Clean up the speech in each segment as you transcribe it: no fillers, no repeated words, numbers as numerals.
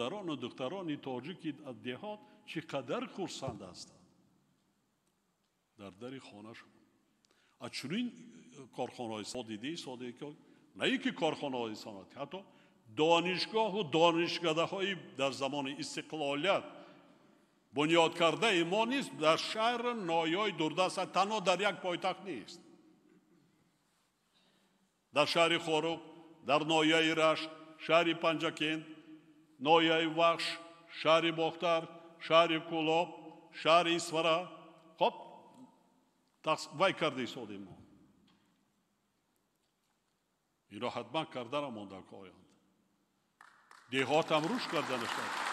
و دختران تاجیکی دهات چقدر خرسند هستند در خانه‌شون. چنین کارخانه‌های دیدی ساده که نه اینکه کارخانه‌های صنعتی، حتی دانشگاه و دانشکده‌های در زمان استقلالیت بنیاد کرده ما نیست. در شهر نایای دوردست تنها در یک پایتخت نیست، در شهر خوروق، در نایای رشت، شهر پنجکند، نایای وخش، شهر باختر، شهر کولاب، شهر اسفره. خب وای کرده ساده ما این را حتما کرده را مانده که آیند دیهات هم روش کرده نشد.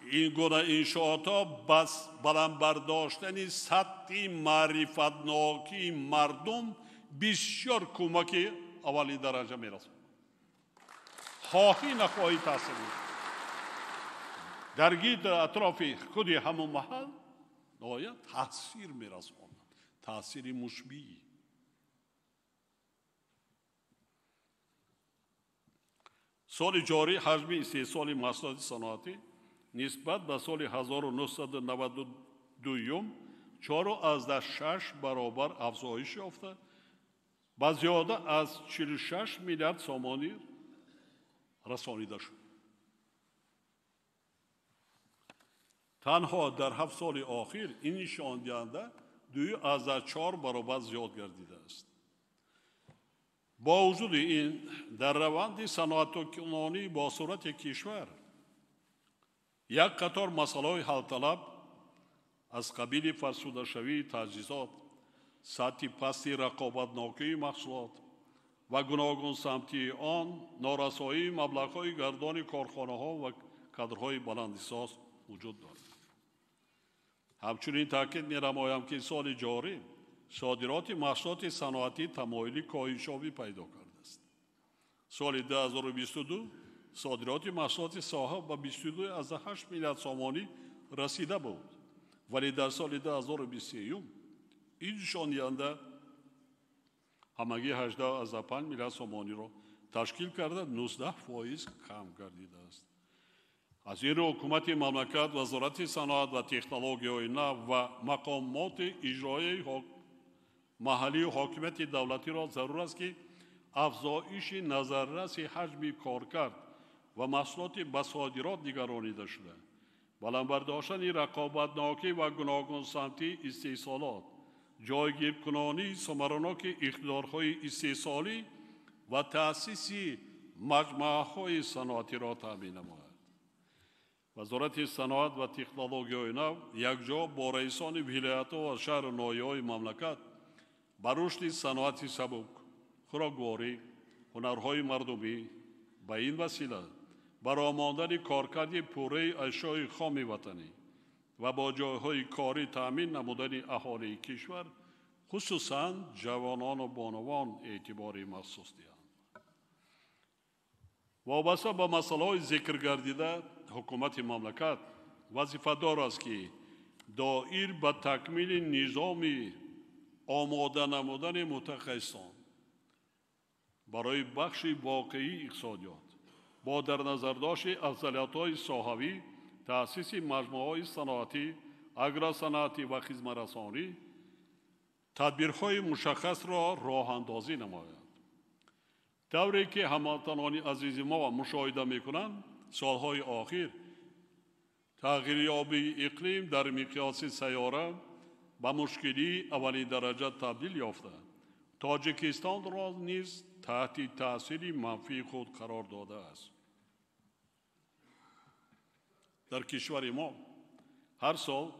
این گونه انشاءات ها بس بلند برداشتن سطح معرفتناکی مردم بسیار کمک اولی درجه میرسد. خواهی نخواهی تاثیر درگیر در اطراف خودی همون محل نهایت تاثیر میرساند، تاثیر مشبیه. سال جاری حجم استحصال محصولات صنعتی نسبت به سال 1992 4.6 برابر افزایش یافته با زیاده از 46 میلیارد سومانی رسانیده شد. تنها در 7 سال اخیر این نشان دهنده 2.4 برابر زیاد گردیده است. با وجود این در روند صنعت‌وکلانی با صورت کشور یک قطار مسائل حل طلب از قبیل فرسوده شوی تجهیزات، سطح پستی رقابتناکی محصولات و گوناگون سمتی آن، نارسایی مبلغ‌های گردان کارخانه‌ها و کادرهای بلندساز وجود دارد. همچنین تاکید می‌نمایم که سال جاری صادرات محصولات صنعتی تمایلی کاهش‌یابی پیدا کرده است. سال 2022 صادرات محصولات صاحب به 22.8 میلیارد سومانی رسیده بود، ولی در سال 2023 این نشان دهنده همگی 18.5 میلیارد سومانی را تشکیل کرده 19% کم گردیده است. از این رو حکومت مملکت، وزارت صنعت و تکنولوژی نو و مقامات اجرایی محلی و حاکمیت دولتی را ضرور است که افزایش نظررس حجم کارکرد و محصولات به صادرات نگرانیده شده، بلند برداشتن رقابتناکی و گوناگون سمتی استحصالات، جایگیر کنانی ثمرناک اقتدارهای استحصالی و تأسیس مجموعه‌های صنعتی را تامین نماید. وزارت صنعت و تکنولوژی نو یکجا با رئیسان ولایت‌ها و شهر نایه‌های مملکت بر رشد صنعت سبک، خوراکواری، هنرهای مردمی به این وسیله برآمدن کارکرد پوره اشیاء خام وطنی و با جایهای کاری تامین نمودن اهالی کشور، خصوصاً جوانان و بانوان اعتباری مخصوص دهند. وابسته به مسائل ذکر گردیده حکومت مملکت وظیفه دار است که دایر به تکمیل نظام آماده نمودن متخصصان برای بخش واقعی اقتصادیات با در نظر داشت افضلیت‌های ساحوی، تأسیس مجموعه‌های صنعتی، اگرصنعتی و خدمت‌رسانی تدبیرهای مشخص را راه اندازی نماید. طوری که هموطنان عزیز ما مشاهده می‌کنند سالهای اخیر تغییریابی اقلیم در مقیاس سیاره به مشکلی اولی درجه تبدیل یافته، تاجیکستان را نیز تحت تأثیر منفی خود قرار داده است. در کشور ما هر سال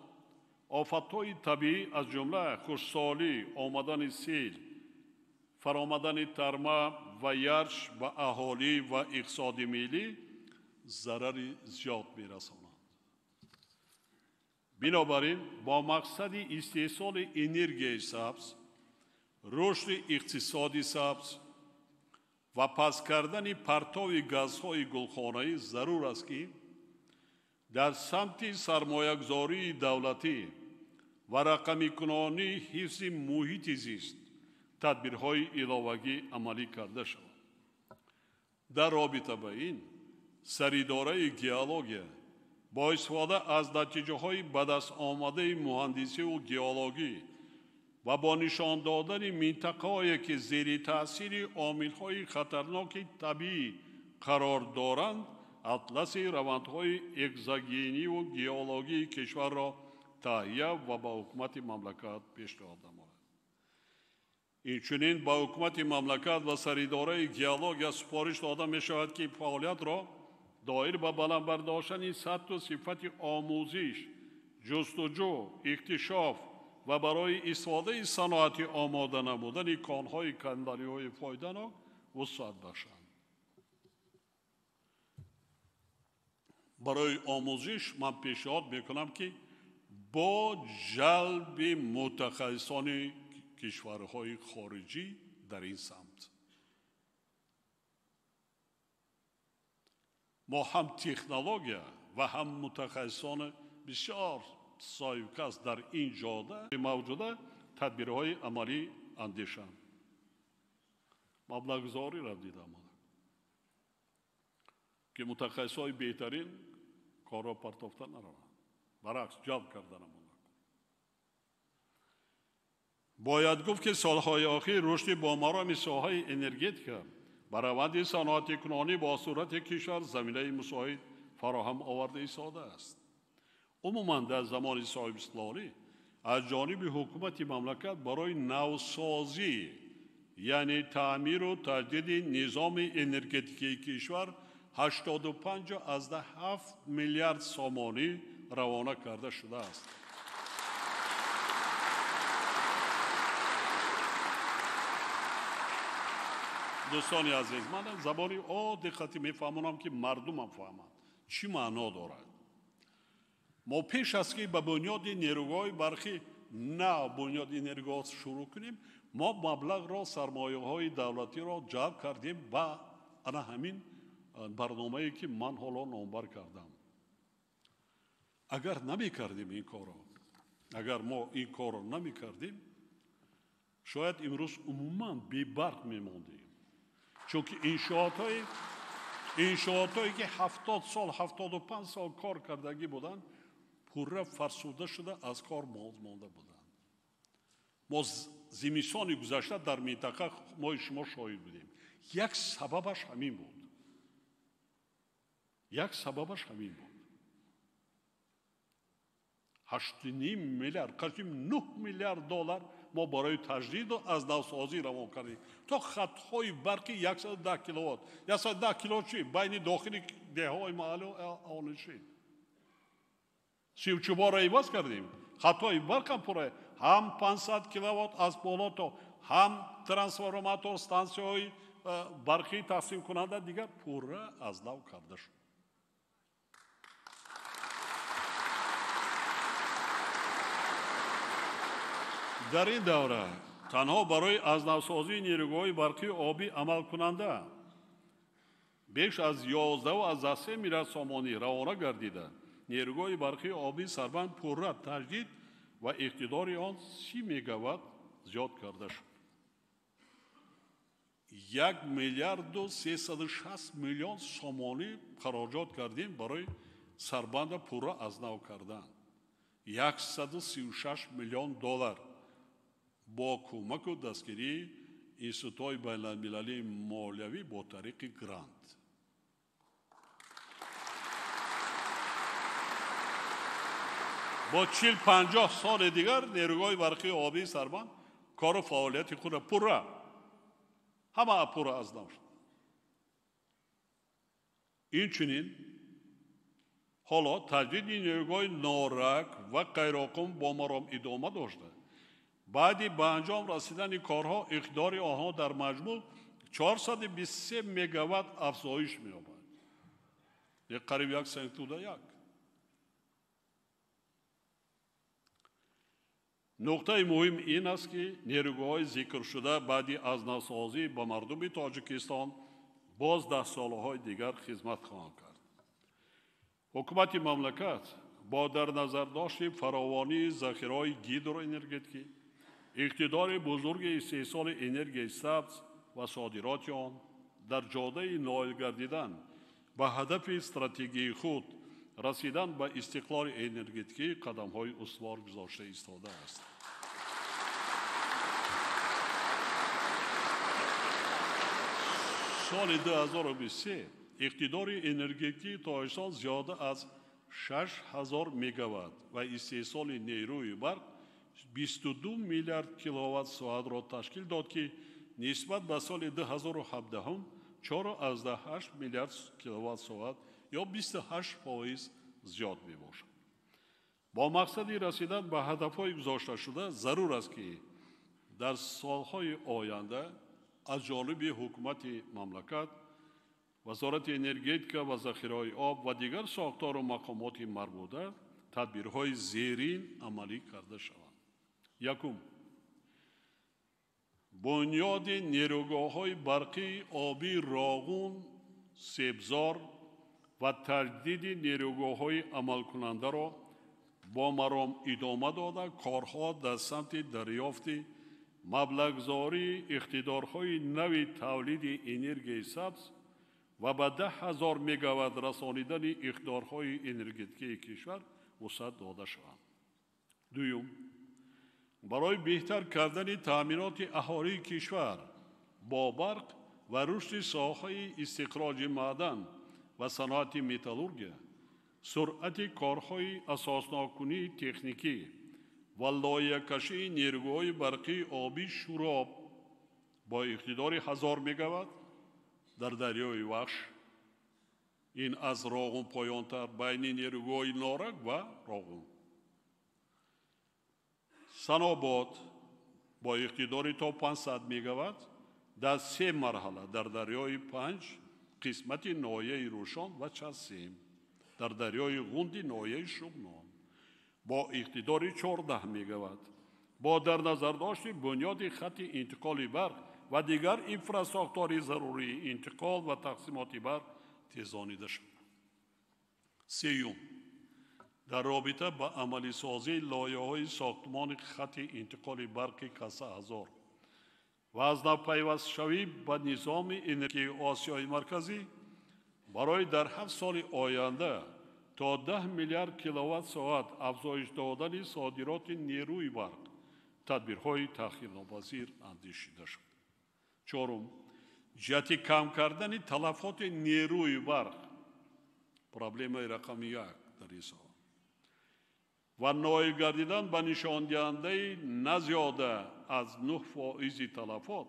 آفت‌های طبیعی از جمله خشکسالی، آمدن سیل، فرآمدن ترمه و یارش به اهالی و اقتصاد ملی ضرر زیاد می‌رسانند. بنابراین با مقصد استحصال انرژی سبز، رشد اقتصادی سبز و پس کردن پرتو گازهای گلخانه‌ای ضرور است که در سمت سرمایه‌گذاری دولتی و رقمی کنانی حفظ محیط زیست тадбирҳои иловагӣ амалӣ карда шавад. дар робита ба ин саридораи геология бо истифода аз натиҷаҳои ба даст омадаи муҳандисиву геологӣ ва бо нишон додани минтақаҳое ки зери таъсири омилҳои хатарноки табиӣ қарор доранд, атласи равандҳои экзогениву геологии кишварро таҳия ва ба ҳукумати мамлакат пешниҳод намояд. инчунин ба ҳукумати мамлакат ва саридораи геология супориш дода мешавад ки фаъолиятро доир ба баландбардоштани сатҳу сифати омӯзиш, ҷустуҷӯ, иктишоф ва барои истифодаи саноатӣ омода намудани конҳои кандариҳои фоиданок вусъат бахшанд. барои омӯзиш ман пешниҳод мекунам ки бо ҷалби мутахассисони кишварҳои хориҷӣ дар ин самт мо ҳам технология ва ҳам мутахассисони бисёр соҳибкас дар ин ҷода мавҷуда тадбирҳои амалӣ андешанд. маблағгузориро дидам ки мутахассисҳои беҳтарин корро партофта нараванд, баръакс ҷалб карда намонанд. бояд гуфт ки солҳои охир рушди бомароми соҳаи энергетика ба раванди саноатикунонӣ бо сурати кишвар заминаи мусоид фароҳам оварда истодааст. умуман дар замони соҳибистиқлолӣ аз ҷониби ҳукумати мамлакат барои навсозӣ яъне таъмиру таҷдиди низоми энергетикии кишвар 85.7 миллиард сомонӣ равона карда шудааст. дӯстони азиз, ман забони одди хати мефаҳмонам ки мардумам фаҳманд чӣ маъно дорад. мо пеш аз ки ба бунёди нерӯҳои барқӣ нав бунёди нерӯҳо шурӯъ кунем, мо маблағро сармояҳои давлатиро ҷалб кардем ба ана ҳамин барномае ки ман ҳоло номбар кардам. агар намекардем ин корро, агар мо ин корро намекардем, шояд имрӯз умуман бебарқ мемондем. чунки иншоотҳое ки 70 сол 75 сол кор кардагӣ буданд пурра фарсуда шуда аз кор боз монда буданд. мо зимистони гузашта дар минтақа мои шумо шоҳид будем. як сабабаш ҳамин буд. 8.5 миллиард қашим 9 миллиард доллар мо барои таҷдиду аз навсозӣ равон кардем. то хатҳои барқи 110 киловатт 110 киловатт чи байни дохили деҳаҳои маҳаллу онишин 34-ро иваз кардем. хатҳои барқам пурра ҳам 500 киловатт аз боло то ҳам трансформатор стансияҳои барқи тақсимкунанда дигар пурра аз нав карда шуд. дар ин давра танҳо барои азнавсозии нерӯҳои барқи обӣ амалкунанда беш аз 11.3 миллиард сомонӣ равона гардида нерӯҳои барқи обӣ сарбанд пурра таҷдид ва иқтидори он 30 мегаватт зиёд карда шуд. 1 миллиарду 360 миллион сомонӣ хароҷот кардем барои сарбанда пурра аз нав кардан. 136 миллион доллар бо кӯмаку дастгирии институтҳои байналмилалии молиявӣ бо тариқи грант. бо 40-50 соли дигар нерӯҳои барқи обии сарбанд кору фаъолияти худро пурра ҳама пурра аз нав шуд. инчунин ҳоло таҷдиди нерӯҳои норак ва ғайриоқум бо маром идома дошта баъди ба анҷом расидани корҳо иқтидори онҳо дар маҷмӯъ 423 мегаватт афзоиш меёбад. қариб 1.1. нуқтаи муҳим ин аст ки нерӯҳои зикршуда баъди азнавсозӣ ба мардуми Тоҷикистон боз 10 солҳои дигар хизмат хоҳанд кард. ҳукумати мамлакат бо дар назар дошти фаровонии захираҳои гидроэнергетикӣ, иқтидори бузурги истеҳсоли энергияи сабз ва содироти он дар ҷодаи ноил гардидан ба ҳадафи стратегияи худ расидан ба истиқлоли энергетикӣ қадамҳои устувор гузошта истодааст. соли 2023 иқтидори энергетикии Тоҷикистон зиёда аз 6000 мегаватт ва истеҳсоли нерӯи барқ 22 миллиард киловатт соатро ташкил дод, ки нисбат ба соли 2017 4,8 миллиард киловатт соат ё 28% зиёд мебошад. бо мақсади расидан ба ҳадафҳои гузошташуда зарур аст, ки дар солҳои оянда аз ҷониби ҳукумати мамлакат, вазорати энергетика ва захираҳои об ва дигар сохтору мақомоти марбута тадбирҳои зерин амалӣ карда шаванд. якум, бунёди нерӯгоҳҳои барқии обӣ Роғун, Себзор ва таҷдиди нерӯгоҳҳои амалкунандаро бо маром идома дода, корҳо дар самти дарёфти маблағзории иқтидорҳои нави тавлиди энергияи сабз ва ба 10,000 мегаватт расонидани иқтидорҳои энергетикии кишвар вусъат дода шаванд. дуюм, барои беҳтар кардани таъминоти аҳолии кишвар бо барқ ва рушди соҳаи истихроҷи маъдан ва саноати металлургия, суръати корҳои асоснокунии техникӣ ва лоиҳакашии нерӯгоҳои барқии обӣ Шуроб бо иқтидори 1000 мегаватт дар дарёи Вахш, ин аз Роғун поёнтар байни нерӯгоҳи Норак ва Роғун. Санобод бо иқтидори то 500 мегаватт дар 3 марҳала дар дарёи Панҷ, қисмати ноҳияи Рӯшон ва Часим, дар дарёи Ғунди ноҳияи Шуғнон бо иқтидори 14 мегаватт бо дар назардошти бунёди хатти интиқоли барқ ва дигар инфраструктураи зарурии интиқол ва тақсимоти барқ тезонида шуд. сеюм, дар робита ба амалисозии лоиҳаҳои сохтмони хатти интиқоли барқи Касаҳазор ва аз навпайвастшавӣ ба низоми энергияи Осиёи Марказӣ барои дар 7 соли оянда то 10 миллиард киловатт соат афзоиш додани содироти нерӯи барқ тадбирҳои таъхирнопазир андешида шуд. чорум, ҷиҳати кам кардани талафоти нерӯи барқ, проблемаи рақами 1 дар ҳисоб ва ноил гардидан ба нишондиҳандаи назиёда аз 9% талафот,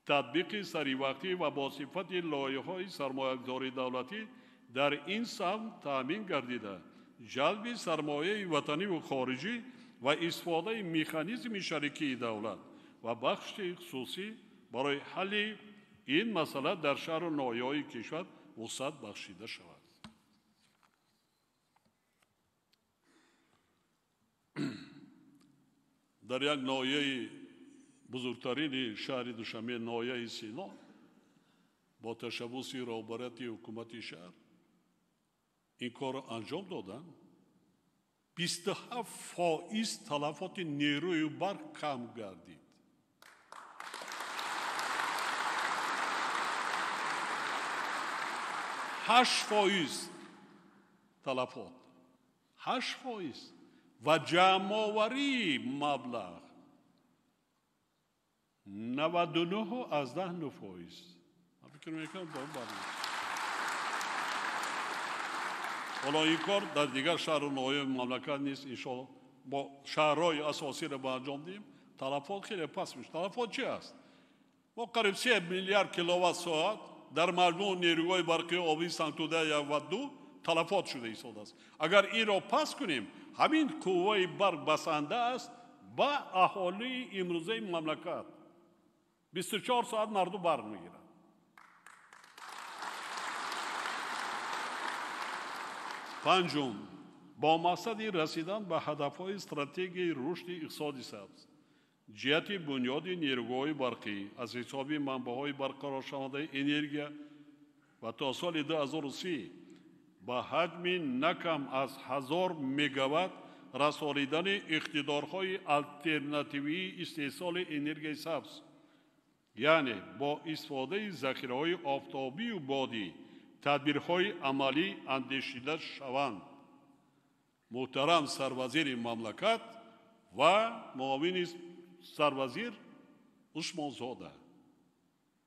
татбиқи саривақтӣ ва босифати лоиҳаҳои сармоягузории давлатӣ дар ин самт таъмин гардида, ҷалби сармояи ватаниву хориҷӣ ва истифодаи механизми шарикии давлат ва бахши хусусӣ барои ҳалли ин масъала дар шаҳру ноҳияҳои кишвар вусъат бахшида шавад. дар як ноҳияи бузургтарини шаҳри Душанбе, ноҳияи Сино, бо ташаббуси роҳбарияти ҳукумати шаҳр ин корро анҷом доданд. 27% талафоти нерӯи барқ кам гардид. %8 талафот. 8% ва ҷамъоварии маблағ 99.9%. Ман фикр мекунам ҳоло ин кор дар дигар шаҳру ноҳияҳои мамлакат низ иншоалло бо шаҳрҳои асосиро ба анҷом диҳем, талафот хеле паст мешавад. талафот чи аст? мо қариб 3 миллиард киловатт соат дар маҷмӯъ нерӯҳои барқии обии Санктуда 1 ва 2 талафот шуда истодааст. агар инро пас кунем, ҳамин қувваи барқ басанда аст ба аҳолии имрӯзаи мамлакат. 24 соат мардум барқ мегирад. панҷум, бо мақсади расидан ба ҳадафҳои стратегияи рушди иқтисоди сабз, ҷиҳати бунёди нерӯгоҳои барқӣ аз ҳисоби манбаъҳои барқароршавандаи энергия ва то соли 2030 ба ҳаҷми накам аз 1000 мегаватт رسانیدن اقتدارهای آلترناتیوی استحصال انرژی سبز، یعنی با استفاده ذخیره‌های آفتابی و بادی تدبیرهای عملی اندیشیده شوند. محترم سروزیر مملکت و معاون سروزیر عثمان زاده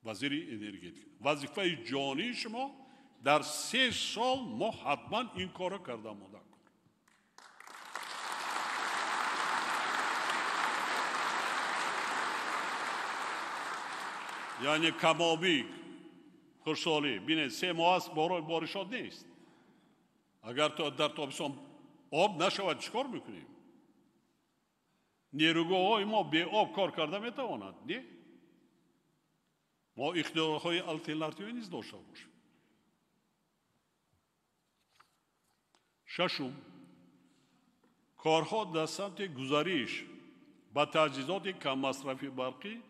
وزیر انرژی، وظیفه جانی شما در 3 سال ما حتما این کارو کردم مادر. یعنی کمابی خشسالی بینه 3 ماه است بارشات نیست. اگر تو در تابستان آب نشود چیکار میکنیم؟ نیروگاه‌های ما به آب کار کرده میتواند؟ نه. ما اقتدارهای آلترناتیوی نیز داشته باشیم. ششم، کارها در سمت گزارش با تجهیزات کم مصرفی برقی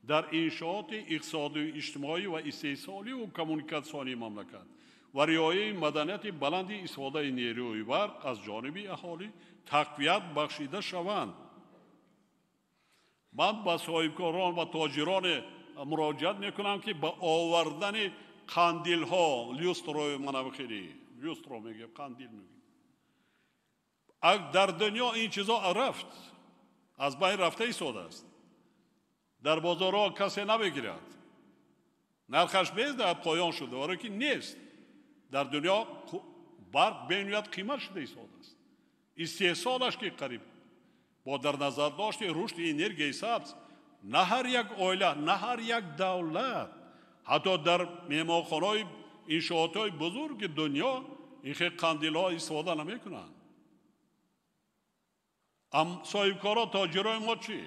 در انشاءات اقتصادی و اجتماعی و استحصالی و کمونیکاسیونی مملکت و رعایت مدنیت بلند استفاده نیروی برق از جانب اهالی تقویت بخشیده شوند. من با صاحبکاران و تاجران مراجعت میکنم که با آوردن قندیل ها لیوسترو منو خیلی لیوسترو میگه قندیل میگه در دنیا این چیزا رفت از بین رفته ایستاده است. در بازارها کسی نبگیرد، نرخش بزد پایان شده ولی که نیست. در دنیا برق به نوعیت قیمت شده ایستاده است. استحصالش که قریب با در نظر داشت رشد انرژی سبز نه هر یک عائله نه هر یک دولت حتی در مهمانخانه‌های انشاءات‌های بزرگ دنیا این خیلی قندیل‌ها استفاده نمی‌کنند. صاحبکارا تاجرای ما چی؟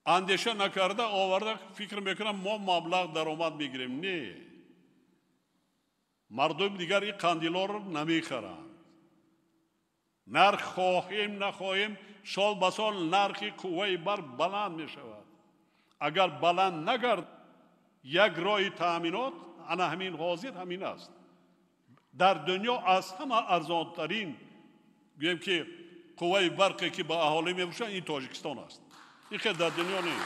اندیشه نکرده آورده فکر میکنم ما مبلغ درآمد میگیریم. نه، مردم دیگر این قندیلا رو نمیخرند. نرخ خواهیم نخواهیم سال به سال نرخ قوه برق بلند میشود. اگر بلند نگرد یک راه تامینات انا همین حاضر همین است. در دنیا از همه ارزان ترین گویم که قوه برقی که به اهالی میفروشن این تاجیکستان است. این که در دنیا نیست.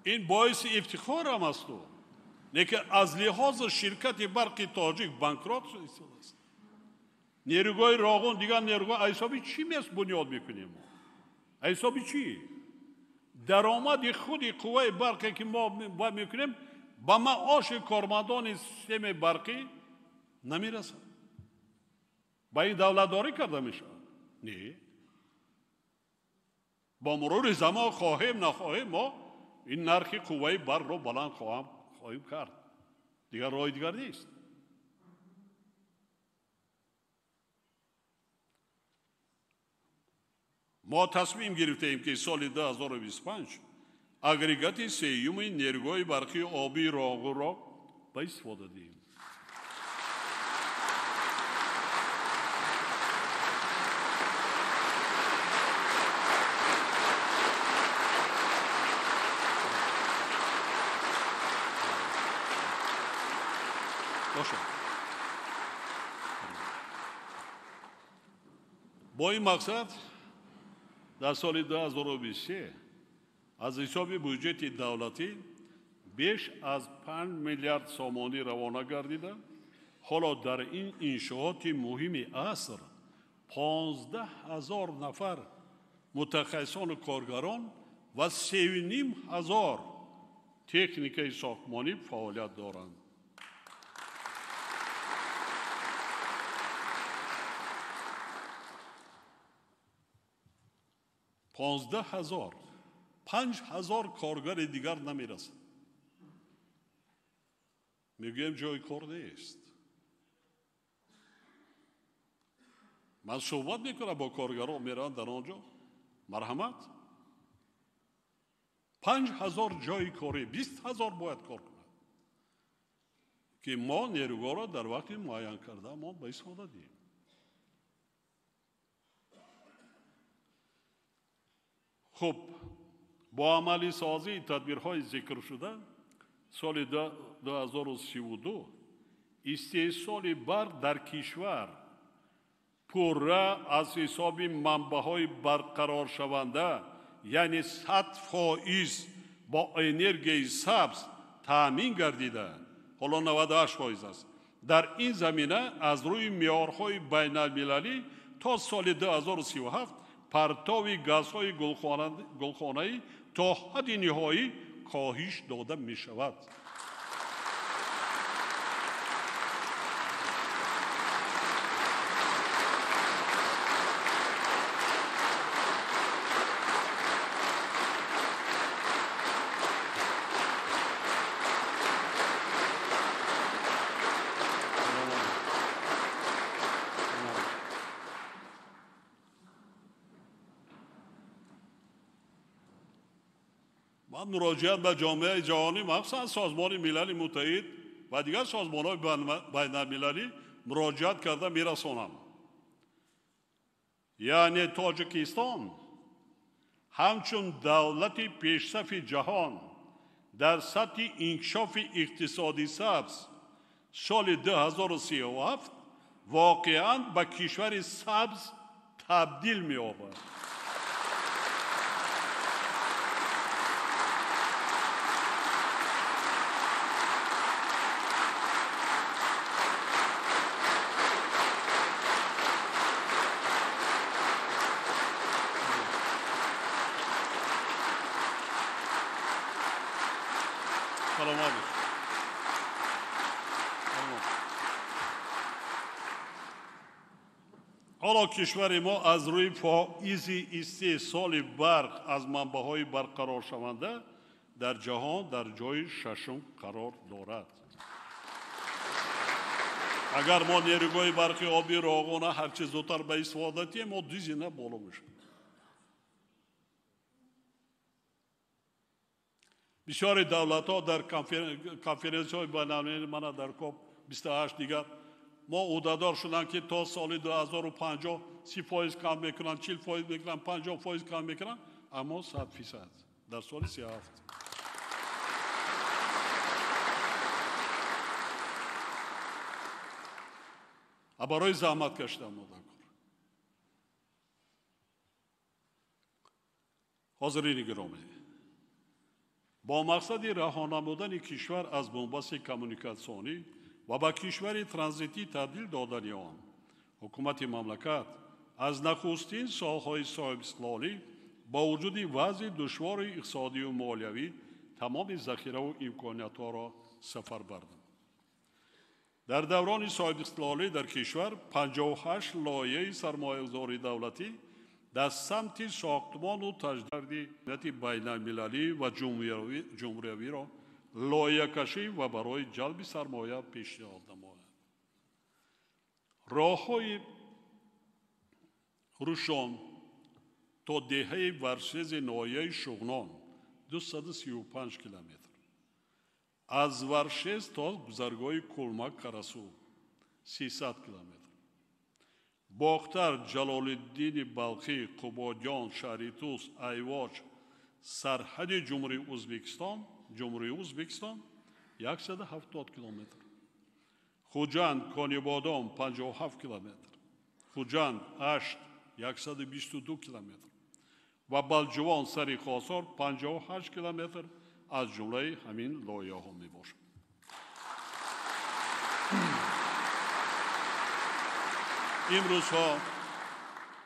این باعث افتخار هم است. لیکن از لحاظ شرکت برق تاجیک بانکرات شده است. نیروگاه راغون دیگر نیروگاه حسابی چی میست بنیاد میکنیم؟ حسابی چی؟ درآمد خود قوه برقی که ما میکنیم با معاش کارمندان سیستم برقی نمیرسه. با این دولتداری کرده میشه؟ نه. با مرور زمان خواهیم نخواهیم ما این نرخ قوه برق رو بلند خواهیم کرد. دیگر راه دیگر نیست. ما تصمیم گرفتیم که سال 2025 اگریگات سیوم نیروگاه برقی آبی راغون را به استفاده دهیم. با این مقصد در سال 2023 از حساب بودجه دولتی بیش از 5 میلیارد سامانی روانه گردیده. حالا در این انشاءات مهم عصر 15,000 نفر متخصصان و کارگران و 3,500 تکنیک ساختمانی فعالیت دارند. 15,000 5,000 کارگر دیگر نمیرسند. میگویم جای کار نیست. من صحبت میکنم با کارگران میرن در آنجا مرحمت 5,000 جای کاری 20,000 باید کار کنند که ما نیروها را در وقت معین کرده ما به استفاده دیم. خب با عملی سازی تدبیرهای ذکر شده سال 2032 استحصال برق در کشور پوره از حساب منبعهای برقرار شونده یعنی 100% با انرژی سبز تامین گردیده، حالا 98% است. در این زمینه از روی معیارهای بین المللی تا سال 2037 پرتاب گازهای گلخانه‌ای تا حد نهایی کاهش داده می شود. من مراجعت به جامعه جهانی مخصوصا سازمان ملل متحد و دیگر سازمان‌های بین المللی مراجعت کرده میرسانم. یعنی تاجیکستان همچون دولت پیشرفت جهان در سطح انکشاف اقتصادی سبز سال 2037 واقعاً به کشور سبز تبدیل می‌یابد. حالا کشور ما از روی فائز استحصال برق از منبعهای برقرار شونده در جهان در جای ششم قرار دارد. اگر ما نیروهای برقی آبی راغونه هرچه زودتر به استفاده دیم ما دیزینه بالا میشه. بسیاری دولت‌ها در کنفرانس‌های بین‌المللی من در کاپ 28 دیگر ما عهده‌دار شدن که تا سال 2050 30% کم میکنن، 40% میکنن، 50% کم میکنن، اما 100% در سال 37. برای زحمت کشیدن مادر حاضرین گرامی، با مقصد رها نمودن کشور از بنبست کمونیکاسیونی و به کشور ترانزیتی تبدیل دادن آن، حکومت مملکت از نخستین سالهای صاحب استقلالی با وجود وضع دشوار اقتصادی و مالیوی تمام ذخیره و امکانیت‌ها را سفر برد. در دوران صاحب استقلالی در کشور 58 لایحه سرمایه‌گذاری دولتی در سمت ساختمان و تجدید بین المللی و جمهوری را لایحه کشی و برای جلب سرمایه پیشنهاد نمود. راه‌های روشن تا دهه ورشز ناحیه شغنان 235 کیلومتر، از ورشز تا گذرگاه کلمک کرسو 300 کیلومتر، باختر، جلال الدین بلخی، قبادیان، شهریتوس، ایواج، سرحد جمهوری ازبکستان 170 کیلومتر، خوجند، کانیبادام 57 کیلومتر، خوجند، اشت 122 کیلومتر و بلجوان سری خاصار 58 کیلومتر از جمله همین لایحه ها می باشد. امروزها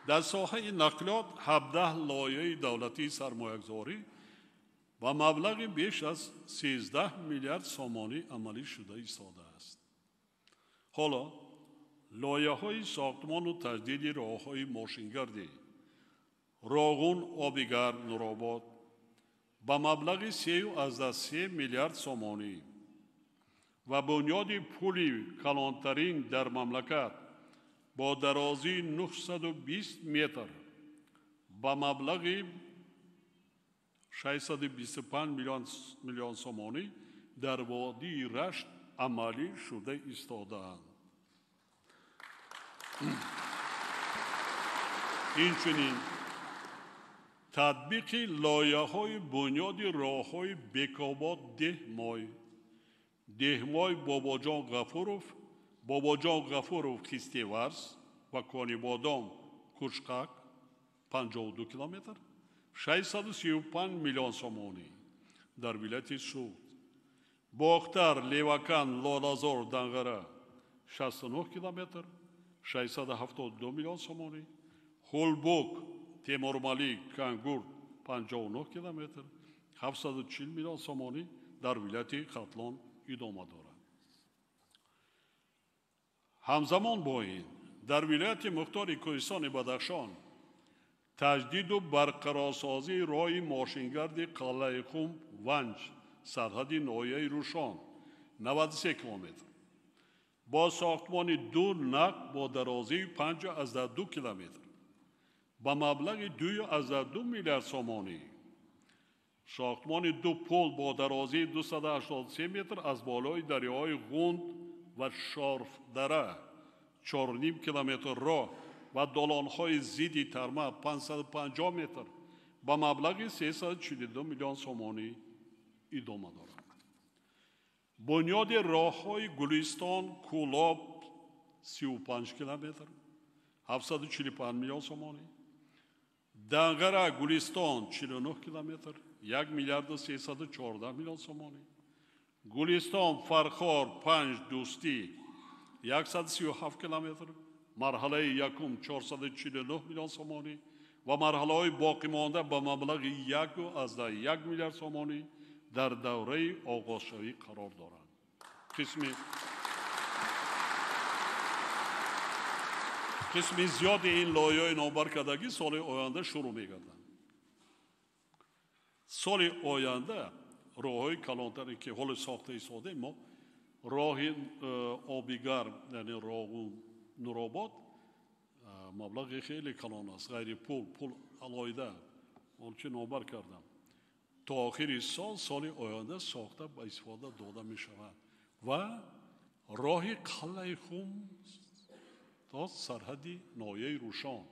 در ساحه نقلیات 17 لایحه دولتی سرمایه‌گذاری و مبلغ بیش از 13 میلیارد سامانی عملی شده ایستاده است. حالا لایحه‌های ساختمان و تجدید راه‌های ماشینگردی راغون، آبیگرد، نورآباد با مبلغ 3 میلیارد سامانی و بنیاد پلی کلانترین در مملکت با درازی 920 متر با مبلغ 625 میلیون سامانی در وادی رشت амалӣ шуда истодаанд. инчунин татбиқи лоиҳаҳои бунёди роҳҳои бекобод деҳмой бобоҷон ғафуров қистеварз ва конибодом кушқак 52 километр 635 миллион сомонӣ дар вилояти суд, бохтар левакан лолазор данғара 69 километр 672 миллион сомонӣ, хулбук темурмалик кангурт 59 километр 740 миллион сомонӣ дар вилояти хатлон идома дорад. ҳамзамон бо ин дар вилояти мухтори кӯҳистони Бадахшон таҷдиду барқарорсозии роҳи мошингарди қалъаи Хум Ванҷ сарҳади ноҳияи Рӯшон 93 километр бо сохтмони ду нақ бо дарозии 5,2 километр ба маблағи 2,2 миллиард сомонӣ, сохтмони ду пул бо дарозии 283 метр аз болои дарёҳои Ғунд ва Шорфдара 4,5 километр роҳ ва долонҳои зидди Тарма 550 метр ба маблағи 342 миллион сомонӣ идома дорад. бунёди роҳҳои Гулистон Кӯлоб 35 километр 745 миллион сомонӣ, Данғара Гулистон 49 километр 1 миллиард 314 миллион сомонӣ, Гулистон Фархор 5 Дӯстӣ 137 километр марҳалаи якум 449 миллион сомонӣ ва марҳалаҳои боқимонда ба маблағи 1,1 миллиард сомонӣ дар давраи оғозшавӣ қарор доранд. қисми зиёди ин лоиҳаҳои номбаркардагӣ соли оянда шурӯъ мегарданд. соли оянда роҳҳои калонтаре ки ҳоло сохта истодем, мо роҳи обигарм яъне роҳу Нуробод маблағи хеле калон аст, ғайри пул алоҳида олчи номбар кардам. то охири соли оянда сохта ба истифода дода мешавад ва роҳи қалъаи Хум то сарҳади ноҳияи Рӯшон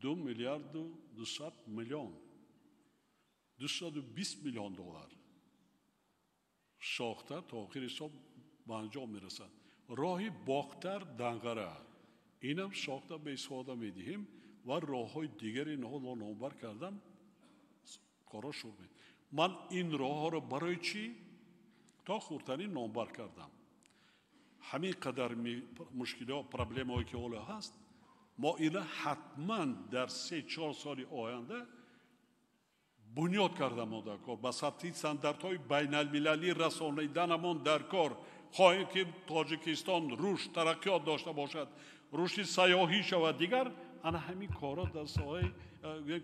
2 миллиард 200 миллион 220 миллион доллар сохта то охири сол ба анҷом мерасад. роҳи Бохтар Данғара инам сохта ба истифода медиҳем ва роҳҳои дигари ҳоло номбар кардам кора шуруъ мед. ман ин роҳҳоро барои чӣ то хурдтарин номбар кардам. ҳамин қадар мушкилот проблемаҳое ки ҳоло ҳаст, мо ина ҳатман дар 3-4 соли оянда бунёд кардамон дар кор ба сатҳи стандартҳои байналмилалӣ расониданамон дар кор. хоҳем ки Тоҷикистон рушд тараққиёт дошта бошад, рушди сайёҳӣ шавад, дигар ана ҳамин кора дар соҳаи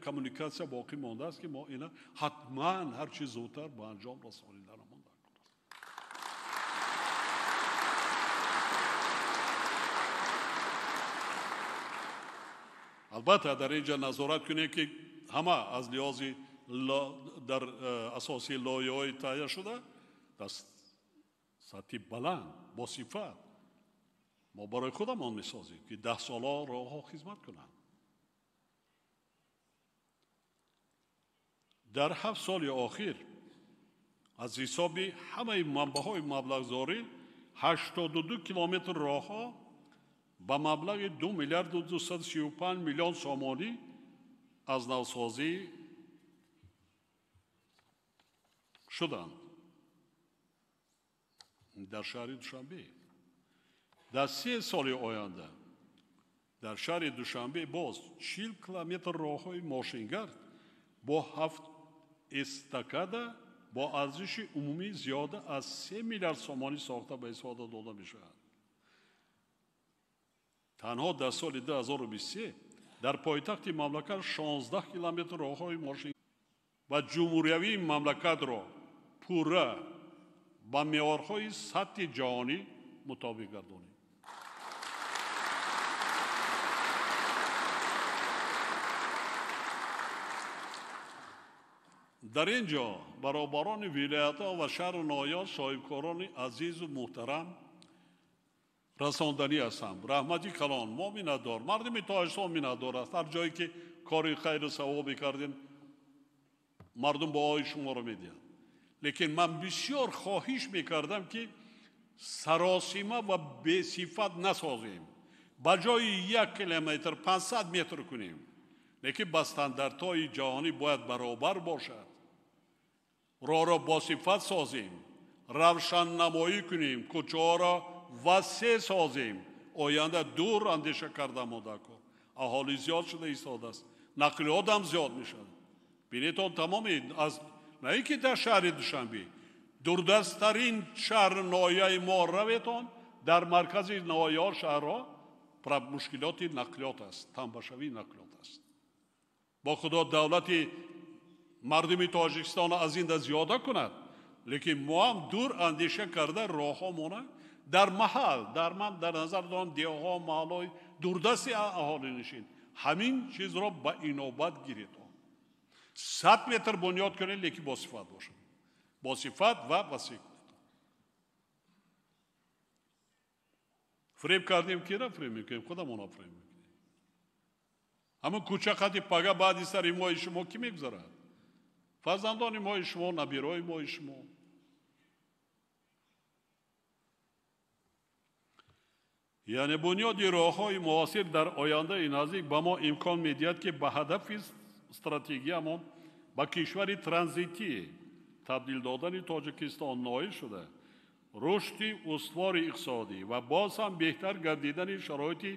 коммуникатсия боқӣ мондааст ки мо ина ҳатман ҳарчи зудтар ба анҷом расониданамон дар кор. албатта дар инҷа назорат кунем ки ҳама аз лиҳози дар асоси лоиҳаҳои таҳия шуда дар сатҳи баланд бо сифат мо барои худамон месозем ки 10 сола роҳҳо хизмат кунанд. дар 7 соли охир аз ҳисоби ҳамаи манбаъҳои маблағзорӣ 82 километр роҳҳо ба маблағи 2 миллиард 235 миллион сомонӣ аз навсозӣ шуданд дар шаҳри Душанбе. дар 3 соли оянда дар шаҳри Душанбе боз 40 километр роҳҳои мошингард бо 7 эстакада бо арзиши умумӣ зиёда аз 3 миллиард сомонӣ сохта ба истифода дода мешавад. танҳо дар соли 2023 дар пойтахти мамлакат 16 километр роҳҳои мошингард ва ҷумҳуриявии мамлакатро пурра ба меъёрҳои сатҳи ҷаҳонӣ мутобиқ гардонем. дар ин ҷо баробарони вилоятҳо ва шаҳру ноҳияҳо соҳибкорони азизу муҳтарам расонданӣ ҳастам. Раҳмати калон, мо миннатдор, мардуми Тоҷикистон миннатдор аст. Ҳар ҷое ки кори хайру савобе кардем, мардум баҳои шуморо медиҳад. лекин ман бисёр хоҳиш мекардам ки саросима ва бесифат насозем. ба ҷои 1 километр 500 метр кунем. лекин ба стандартҳои ҷаҳонӣ бояд баробар бошад. роҳро босифат созем, равшаннамоӣ кунем, кӯчаҳоро васеъ созем. оянда дур андеша карда модако. аҳолӣ зиёд шуда истодааст. нақлиёт ҳам зиёд мешавад. бинетон тамоми аз на ин ки дар шаҳри Душанбе, дурдасттарин шаҳр ноҳияи мо раветон, дар маркази ноҳияҳо шаҳрҳо мушкилоти нақлиёт аст, тамбашавии нақлиёт аст. бо худо давлати мардуми Тоҷикистон аз ин да зиёда кунад, лекин мо ҳам дур андеша карда роҳҳомона дар маҳал, дар назар дорам деҳҳо, маҳалҳои дурдасти аҳолинишин, ҳамин чизро ба инобат гиред. 100 метр бунёд кунед, лекин босифат бошад. босифат ва васеъ кунед. фреб кардем, кира фреб мекунем? худамона фреб мекунем. ҳамон кӯча қадди пага баъди сари моҳи шумо ки мегузарад? фарзандони моҳи шумо, набирои моҳи шумо. яъне бунёди роҳҳои муосир дар ояндаи наздик ба мо имкон медиҳад ки ба ҳадафи стратегиямон ба кишвари транзитӣ табдил додани Тоҷикистон ноил шуда, рушди устувори иқтисодӣ ва боз ҳам беҳтар гардидани шароити